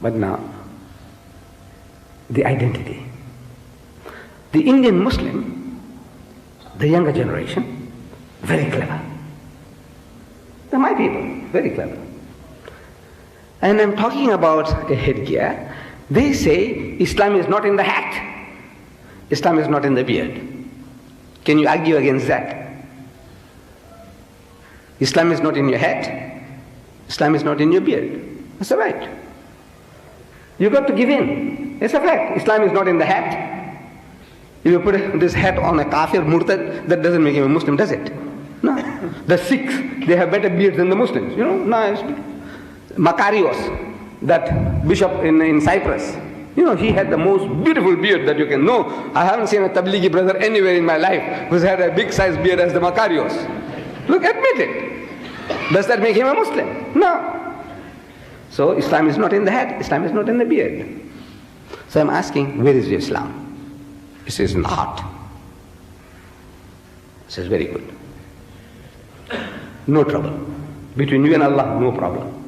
But now, the identity. The Indian Muslim, the younger generation, very clever. They're my people, very clever. And I'm talking about a headgear. They say Islam is not in the hat. Islam is not in the beard. Can you argue against that? Islam is not in your hat. Islam is not in your beard. That's a right. You've got to give in. It's a fact. Islam is not in the hat. If you put this hat on a kafir, murtad, that doesn't make him a Muslim, does it? No. The Sikhs, they have better beards than the Muslims. You know, nice. Makarios, that bishop in Cyprus, you know, he had the most beautiful beard that you can know. I haven't seen a Tablighi brother anywhere in my life who's had a big size beard as the Makarios. Look, admit it. Does that make him a Muslim? No. So Islam is not in the hat, Islam is not in the beard. So I'm asking, where is your Islam? He says, in the heart. He says, very good. No trouble. Between you and Allah, no problem.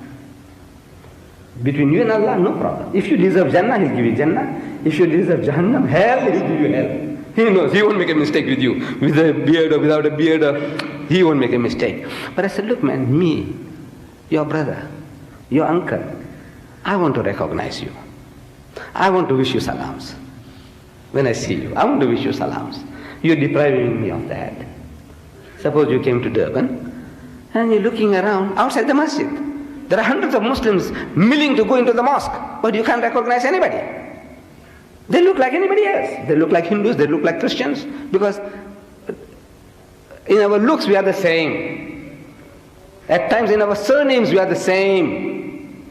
Between you and Allah, no problem. If you deserve Jannah, He'll give you Jannah. If you deserve Jahannam, hell, He'll give you hell. He knows, He won't make a mistake with you. With a beard or without a beard, He won't make a mistake. But I said, look man, me, your brother, your uncle, I want to recognize you. I want to wish you salams. When I see you, I want to wish you salams. You're depriving me of that. Suppose you came to Durban and you're looking around outside the masjid. There are hundreds of Muslims milling to go into the mosque, but you can't recognize anybody. They look like anybody else. They look like Hindus, they look like Christians, because in our looks we are the same. At times in our surnames we are the same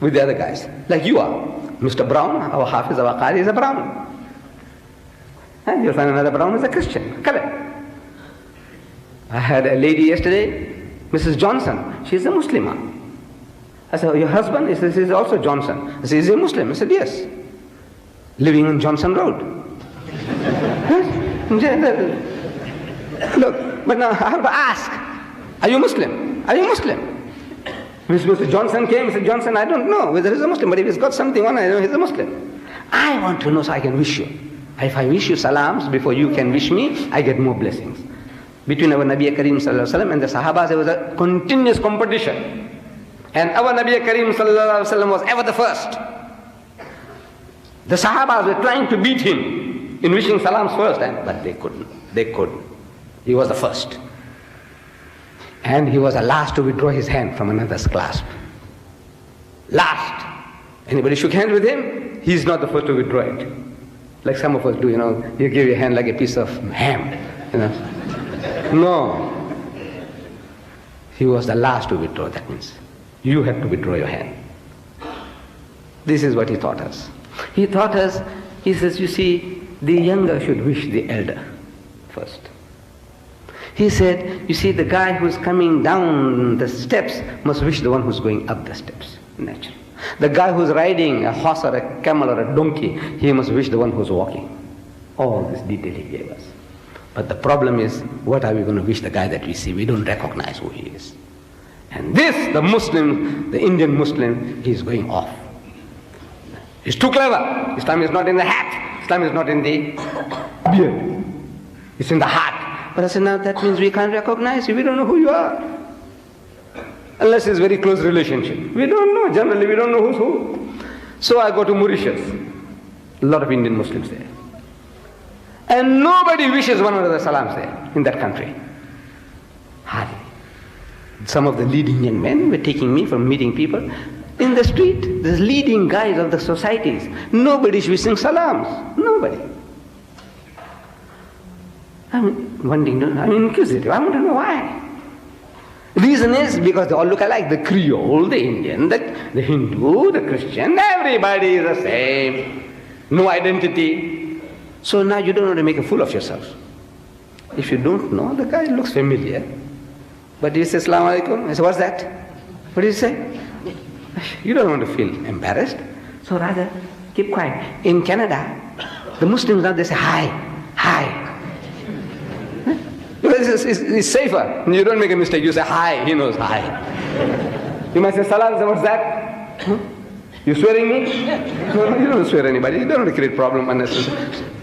with the other guys, like you are. Mr. Brown, our Hafiz, our Qari is a Brown. And you'll find another Brown is a Christian. Correct. I had a lady yesterday, Mrs. Johnson. She's a Muslimah. I said, your husband? He says, he's also Johnson. I said, is he a Muslim? I said, yes. Living on Johnson Road. Look, but now I have to ask, are you Muslim? Are you Muslim? Mr. Johnson came, Mr. Johnson, I don't know whether he's a Muslim, but if he's got something on, I know he's a Muslim. I want to know so I can wish you. If I wish you salams before you can wish me, I get more blessings. Between our Nabi Kareem Sallallahu Alaihi Wasallam and the Sahabas, there was a continuous competition. And our Nabi Kareem Sallallahu Alaihi Wasallam was ever the first. The Sahabas were trying to beat him in wishing salams first, but they couldn't. They couldn't. He was the first. And he was the last to withdraw his hand from another's clasp. Last. Anybody shook hands with him? He's not the first to withdraw it. Like some of us do, you know, you give your hand like a piece of ham, you know. No. He was the last to withdraw, that means you have to withdraw your hand. This is what he taught us. He taught us, he says, you see, the younger should wish the elder first. He said, you see, the guy who's coming down the steps must wish the one who's going up the steps, naturally. The guy who's riding a horse or a camel or a donkey, he must wish the one who's walking. All this detail he gave us. But the problem is, what are we going to wish the guy that we see? We don't recognize who he is. And this, the Muslim, the Indian Muslim, he is going off. He's too clever. Islam is not in the hat. Islam is not in the beard. It's in the heart. But I said, now that means we can't recognize you. We don't know who you are. Unless it's a very close relationship. We don't know. Generally, we don't know who's who. So I go to Mauritius. A lot of Indian Muslims there. And nobody wishes one another salams there, in that country. Hardly. Some of the leading young men were taking me from meeting people. In the street, the leading guys of the societies, nobody's wishing salams. Nobody. I'm inquisitive. I want to know why. Reason is because they all look alike. The Creole, the Indian, the Hindu, the Christian, everybody is the same. No identity. So now you don't want to make a fool of yourself. If you don't know, the guy looks familiar. But he says, Assalamu alaikum. I say, what's that? What did he say? You don't want to feel embarrassed. So rather, keep quiet. In Canada, the Muslims now, they say, hi, hi. Because it's safer. You don't make a mistake. You say hi, he knows hi. You might say salam, what's that? You swearing me? No, you don't swear anybody. You don't want to create problem unnecessarily.